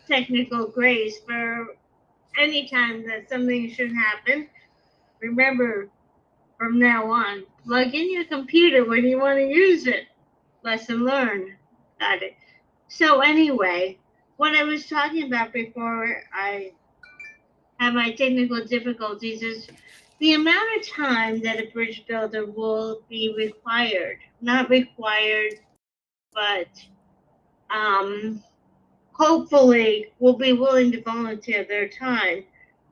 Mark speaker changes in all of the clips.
Speaker 1: technical grace for any time that something should happen. Remember, from now on, plug in your computer when you want to use it. Lesson learned. Got it. So anyway, what I was talking about before I had my technical difficulties is the amount of time that a bridge builder will be required. Not required, but um, hopefully will be willing to volunteer their time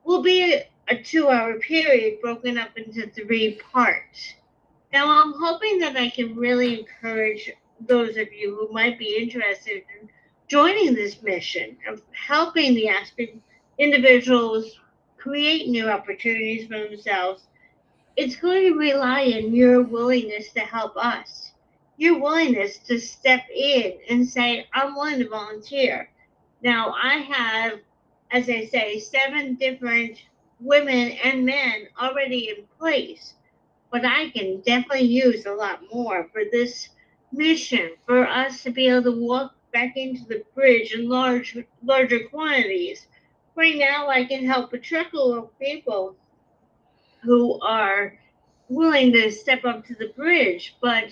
Speaker 1: will be a 2 hour period broken up into three parts. Now, I'm hoping that I can really encourage those of you who might be interested in joining this mission of helping the Aspie individuals create new opportunities for themselves. It's going to rely on your willingness to help us, your willingness to step in and say, I'm willing to volunteer. Now, I have, as I say, 7 different women and men already in place, but I can definitely use a lot more for this mission, for us to be able to walk back into the bridge in larger quantities. Right now, I can help a trickle of people who are willing to step up to the bridge, but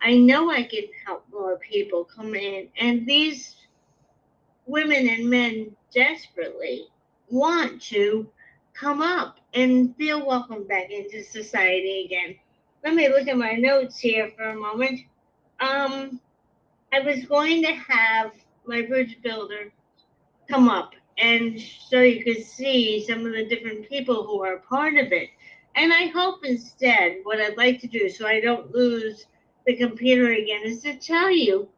Speaker 1: I know I can help more people come in. And these women and men desperately want to come up and feel welcome back into society again. Let me look at my notes here for a moment. Um, I was going to have my bridge builder come up and so you could see some of the different people who are part of it. And I hope instead, what I'd like to do so I don't lose the computer again, is to tell you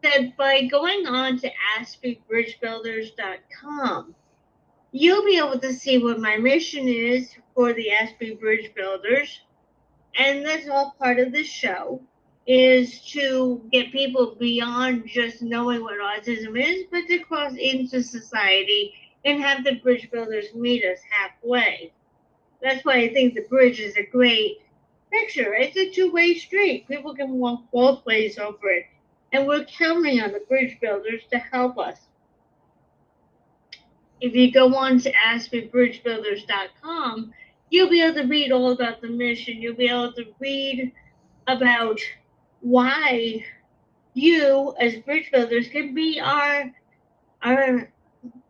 Speaker 1: that by going on to aspiebridgebuilders.com, you'll be able to see what my mission is for the Aspie Bridge Builders, and that's all part of the show, is to get people beyond just knowing what autism is, but to cross into society and have the bridge builders meet us halfway. That's why I think the bridge is a great picture. It's a two-way street. People can walk both ways over it. And we're counting on the bridge builders to help us. If you go on to aspybridgebuilders.com, you'll be able to read all about the mission. You'll be able to read about why you as bridge builders can be our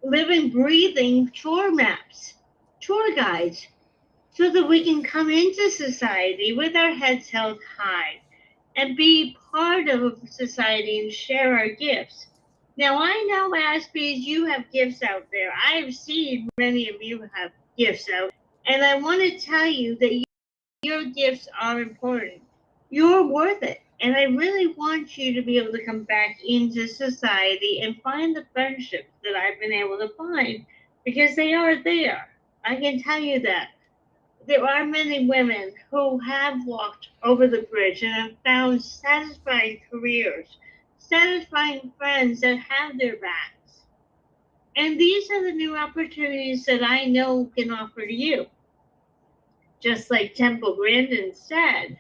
Speaker 1: living, breathing tour maps, tour guides, so that we can come into society with our heads held high and be part of society and share our gifts. Now, I know, Aspies, you have gifts out there. I've seen many of you have gifts out, and I want to tell you that your gifts are important. You're worth it. And I really want you to be able to come back into society and find the friendships that I've been able to find because they are there. I can tell you that. There are many women who have walked over the bridge and have found satisfying careers, satisfying friends that have their backs. And these are the new opportunities that I know can offer to you. Just like Temple Grandin said,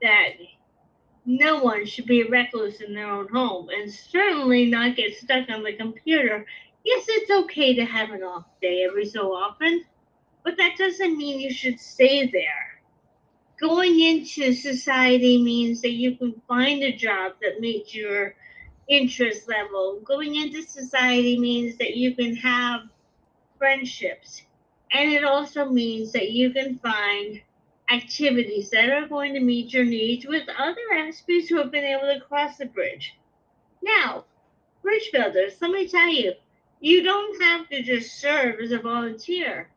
Speaker 1: that no one should be recluse in their own home and certainly not get stuck on the computer. Yes, it's okay to have an off day every so often, but that doesn't mean you should stay there. Going into society means that you can find a job that meets your interest level. Going into society means that you can have friendships. And it also means that you can find activities that are going to meet your needs with other aspects who have been able to cross the bridge. Now, bridge builders, let me tell you, you don't have to just serve as a volunteer.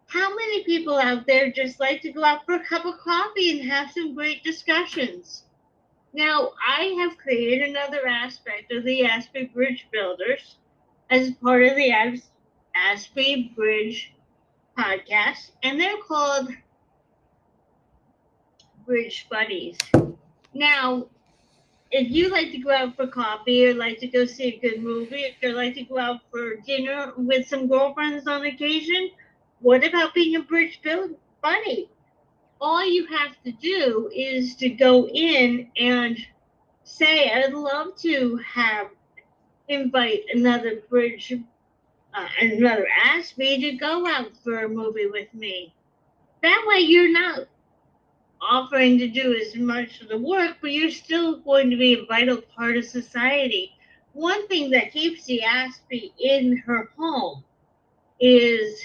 Speaker 1: How many people out there just like to go out for a cup of coffee and have some great discussions? Now, I have created another aspect of the Aspie Bridge Builders as part of the Aspie Bridge podcast, and they're called Bridge Buddies. Now, if you like to go out for coffee or like to go see a good movie or like to go out for dinner with some girlfriends on occasion, what about being a bridge build buddy? All you have to do is to go in and say, I'd love to have invite another bridge, another Aspie to go out for a movie with me. That way you're not offering to do as much of the work, but you're still going to be a vital part of society. One thing that keeps the Aspie in her home is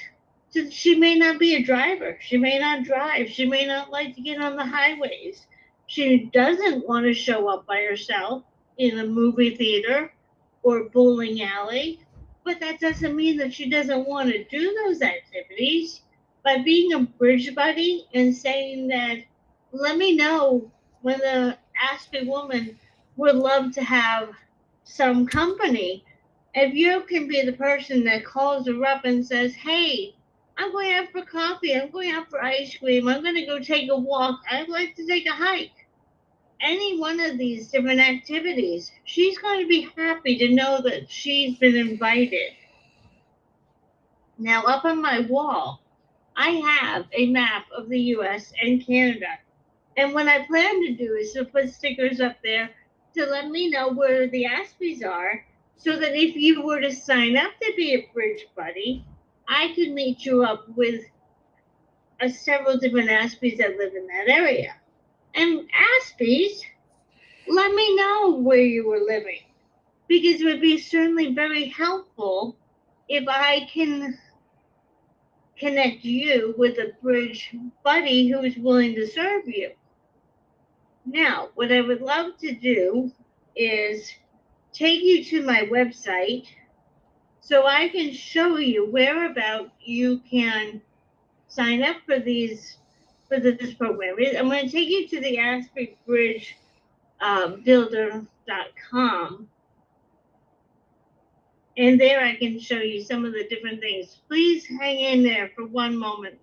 Speaker 1: she may not be a driver. She may not drive. She may not like to get on the highways. She doesn't want to show up by herself in a movie theater or bowling alley. But that doesn't mean that she doesn't want to do those activities. By being a bridge buddy and saying that, let me know when the Aspie woman would love to have some company. If you can be the person that calls her up and says, hey, I'm going out for coffee, I'm going out for ice cream, I'm going to go take a walk, I'd like to take a hike. Any one of these different activities, she's going to be happy to know that she's been invited. Now, up on my wall, I have a map of the US and Canada. And what I plan to do is to put stickers up there to let me know where the Aspies are, so that if you were to sign up to be a bridge buddy, I could meet you up with several different Aspies that live in that area. And Aspies, let me know where you were living, because it would be certainly very helpful if I can connect you with a bridge buddy who is willing to serve you. Now, what I would love to do is take you to my website so I can show you whereabout you can sign up for this program. I'm going to take you to the Aspie Bridge builder.com, and there I can show you some of the different things. Please hang in there for one moment.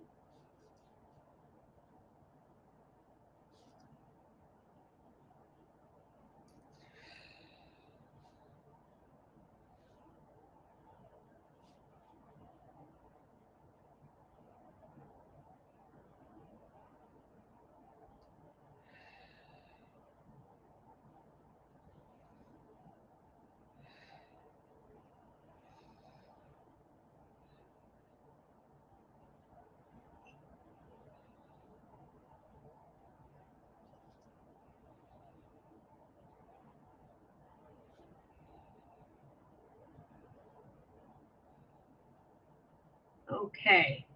Speaker 1: Okay.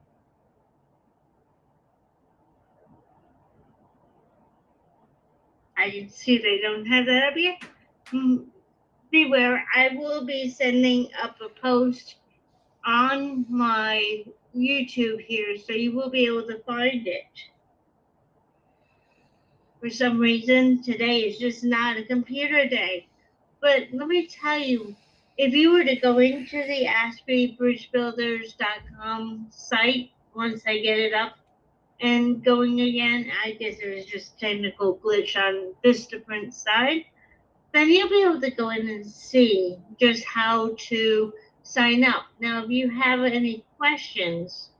Speaker 1: I see they don't have that up yet. Beware, I will be sending up a post on my YouTube here, so you will be able to find it. For some reason, today is just not a computer day. But let me tell you, if you were to go into the AspieBridgeBuilders.com site, once I get it up and going again, I guess it was just a technical glitch on this different side, then you'll be able to go in and see just how to sign up. Now, if you have any questions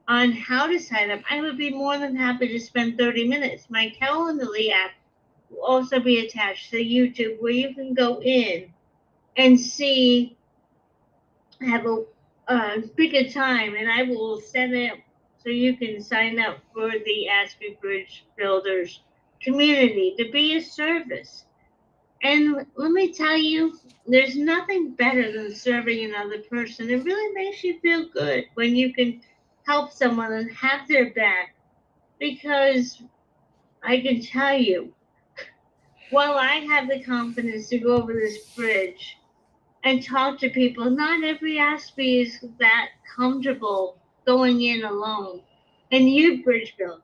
Speaker 1: on how to sign up, I would be more than happy to spend 30 minutes. My Calendly app will also be attached to YouTube, where you can go in and see, have a pick a time, and I will set it up so you can sign up for the Aspie Bridge Builders community to be a service. And let me tell you, there's nothing better than serving another person. It really makes you feel good when you can help someone and have their back. Because I can tell you, while I have the confidence to go over this bridge and talk to people, not every Aspie is that comfortable going in alone. And you bridge builders,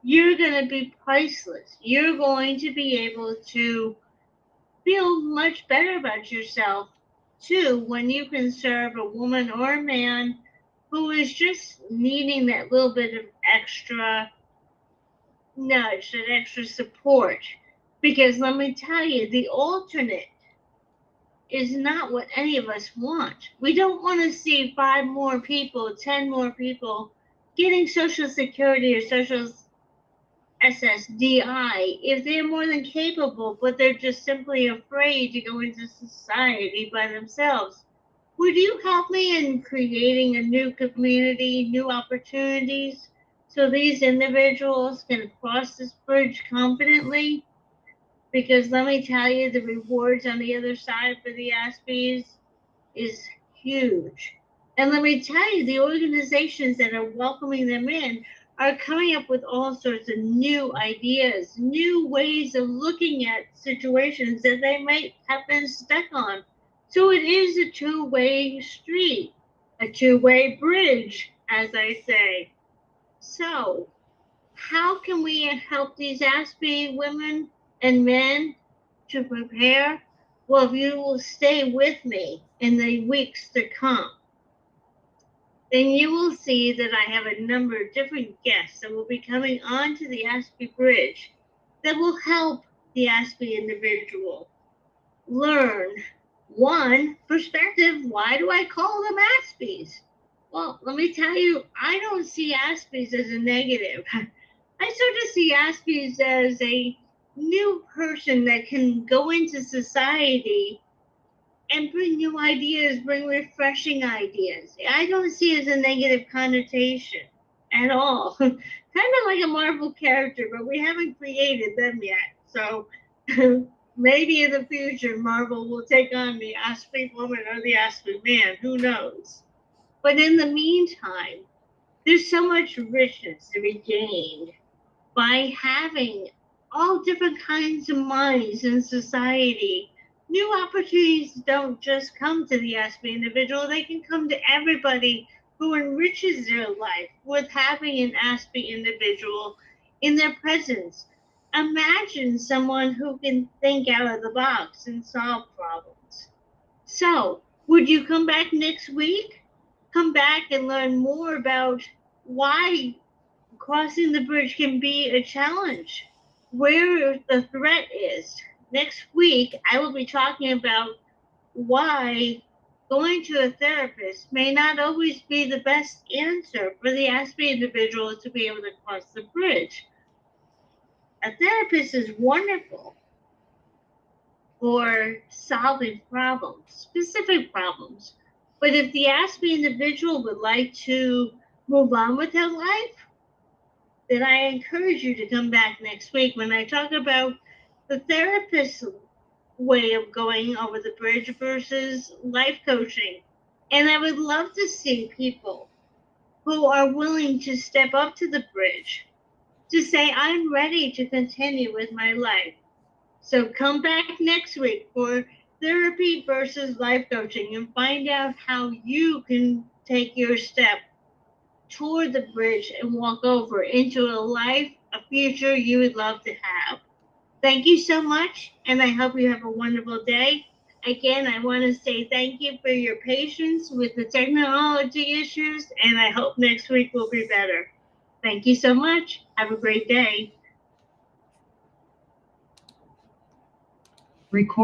Speaker 1: you're going to be priceless. You're going to be able to feel much better about yourself too when you can serve a woman or a man who is just needing that little bit of extra nudge, that extra support. Because let me tell you, the alternate is not what any of us want. We don't want to see 5 more people, 10 more people getting Social Security or social SSDI, if they're more than capable, but they're just simply afraid to go into society by themselves. Would you help me in creating a new community, new opportunities, so these individuals can cross this bridge confidently? Because let me tell you, the rewards on the other side for the Aspies is huge. And let me tell you, the organizations that are welcoming them in are coming up with all sorts of new ideas, new ways of looking at situations that they might have been stuck on. So it is a two-way street, a two-way bridge, as I say. So, how can we help these Aspie women and men to prepare? Well, if you will stay with me in the weeks to come, then you will see that I have a number of different guests that will be coming onto the Aspie Bridge that will help the Aspie individual learn one perspective. Why do I call them Aspies? Well, let me tell you, I don't see Aspies as a negative. I sort of see Aspies as a new person that can go into society and bring new ideas, bring refreshing ideas. I don't see it as a negative connotation at all. Kind of like a Marvel character, but we haven't created them yet. So maybe in the future, Marvel will take on the Aspie woman or the Aspie man. Who knows? But in the meantime, there's so much richness to be gained by having all different kinds of minds in society. New opportunities don't just come to the Aspie individual, they can come to everybody who enriches their life with having an Aspie individual in their presence. Imagine someone who can think out of the box and solve problems. So, would you come back next week? Come back and learn more about why crossing the bridge can be a challenge, where the threat is. Next week, I will be talking about why going to a therapist may not always be the best answer for the Aspie individual to be able to cross the bridge. A therapist is wonderful for solving problems, specific problems. But if the Aspie individual would like to move on with their life, then I encourage you to come back next week when I talk about the therapist's way of going over the bridge versus life coaching. And I would love to see people who are willing to step up to the bridge to say, I'm ready to continue with my life. So come back next week for therapy versus life coaching and find out how you can take your step toward the bridge and walk over into a life, a future you would love to have. Thank you so much, and I hope you have a wonderful day. Again, I want to say thank you for your patience with the technology issues, and I hope next week will be better. Thank you so much. Have a great day.
Speaker 2: Record.